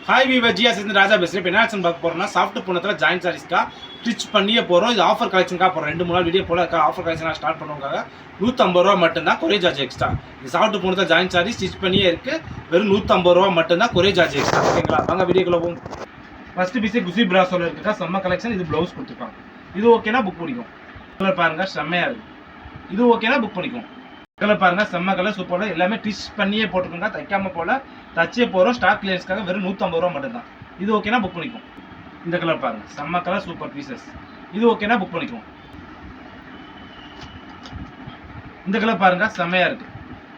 Hi viewer ஜியா சேர்ந்து ராஜா பேசுகிறேன். இப்போ என்ன ஆக்ஷன் பார்க்க போகிறோம்னா சாஃப்ட் பூனத்தில் ஜாயின் சாரீஸ்க்கா ஸ்டிச் பண்ணியே போகிறோம். இது ஆஃபர் கலெக்ஷனுக்காக போகிறோம். 2-3 நாள் வீடியோ போல ஆஃபர் கலெக்ஷனாக ஸ்டார்ட் பண்ணுறவங்க 150 ரூபா மட்டும்தான் கொரியர் சார்ஜ் எக்ஸ்ட்ரா. இது சாஃப்ட் பூனத்தில் ஜாயின் சாரி ஸ்டிச் பண்ணியே இருக்குது. வெறும் 150 ரூபா மட்டும்தான் கொரியர் சார்ஜ் எக்ஸ்ட்ரா. ஓகேங்களா? வாங்க வீடியோக்குள்ள போகும். ஃபர்ஸ்ட் பீஸே குசி பிராஸோவில் இருக்குக்கா. செம்ம கலெக்ஷன். இது ப்ளவுஸ் கொடுத்துருக்காங்க. இது ஓகேனா புக் பண்ணிக்கும். கலர் பாருங்க செம்மையாக இருக்குது. இது ஓகேனா புக் பண்ணிக்கும். கலர் பாருங்க செம்ம கலர் சூப்பராக எல்லாமே ஸ்டிச் பண்ணியே போட்டுக்கோங்க. தைக்காம போல தச்சே போகிறோம். ஸ்டாக் கிளியர்ஸ்க்காக வெறும் 150 ரூபா மட்டும்தான். இது ஓகேனா புக் பண்ணிக்கும். இந்த கலர் பாருங்க செம்ம கலர் சூப்பர் பீசஸ். இது ஓகேனா புக் பண்ணிக்கும். இந்த கலர் பாருங்க செம்மையா இருக்கு.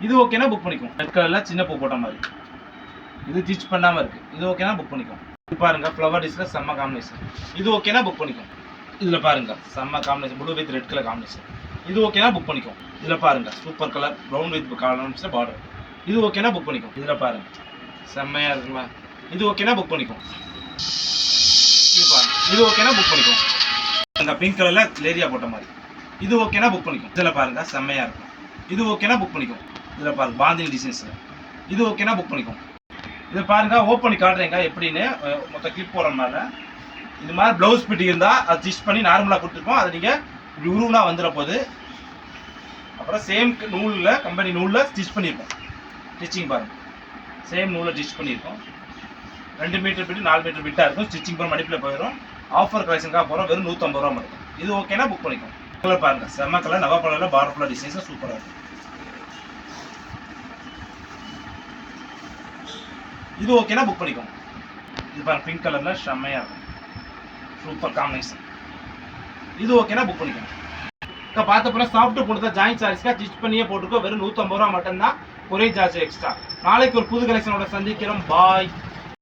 இது ஓகேனா புக் பண்ணிக்கும். ரெட் கலர்ல சின்ன பூ போட்ட மாதிரி. இது ஸ்டிச் பண்ணாம இருக்கு. இது ஓகேனா புக் பண்ணிக்கும். இது பாருங்க ஃப்ளவர் டிஸ்ல செம்ம காம்பினேஷன். இது ஓகேனா புக் பண்ணிக்கும். இதுல பாருங்க செம்ம combination blue with red colour combination. இது ஓகேனா புக் பண்ணிக்கும். இதுல பாருங்க super colour brown with combination border. இது ஓகேனா புக் பண்ணிக்கும். இதுல பாருங்க செம்மையா இருக்குல்ல. இது ஓகேனா புக் பண்ணிக்கும். இது ஓகேனா புக் பண்ணிக்கும். அந்த பிங்க் கலர்ல லேரியா போட்ட மாதிரி. இது ஓகேனா புக் பண்ணிக்கும். இதுல பாருங்க செம்மையா இருக்கும். இது ஓகேனா புக் பண்ணிக்கும். இதுல பாருங்க பாந்தினி டிசைன்ஸ்ல. இது ஓகேனா புக் பண்ணிக்கும். இதை பாருங்க ஓப்பன் பண்ணி காட்டுறேங்க எப்படின்னு. மொத்த கிளிப் போடுற மாதிரி இது மாதிரி பிளவுஸ் பிட்டி இருந்தா அதை ஸ்டிச் பண்ணி நார்மலா கொடுத்துருக்கோம். அதை நீங்க இப்படி உருவனா வந்துட போகுது. அப்புறம் சேம் நூல்ல கம்பெனி நூல்ல ஸ்டிச் பண்ணியிருக்கோம். ஸ்டிச்சிங் பாருங்க சேம் நூல்ல ஸ்டிச் பண்ணியிருக்கோம். 2 மீட்டர் பிட்டு 4 மீட்டர் பிட்டா இருக்கும். ஸ்டிச்சிங் பண்ண மடிப்பில் போயிடும். ஆஃபர் கலெக்ஷனுக்காக போகிறோம். வெறும் 150 ரூபா மட்டும். இது ஓகேனா புக் பண்ணிக்கும். கலர் பாருங்க செம்ம கலர் நவா கலர்ல பார்டர் ஃபுல்லா டிசைன்ஸ் சூப்பராக இருக்கும். இது ஓகேனா புக் பண்ணிக்கும். இது பாருங்க பிங்க் கலர்ல செம்மையா இருக்கும். Super combination. இது ஓகேனா புக் பண்ணிக்கும். பார்த்தப்ப சாஃப்ட் போட்டு ஜாயின் சாரீஸ்க்கா ஸ்டிச் பண்ணியே போட்டுக்கோ. வெறும் 150 ரூபா மட்டும்தான் கொரியர் சார்ஜ் எக்ஸ்ட்ரா. நாளைக்கு ஒரு புது கலெக்ஷனோட சந்திக்கிறோம். பாய்.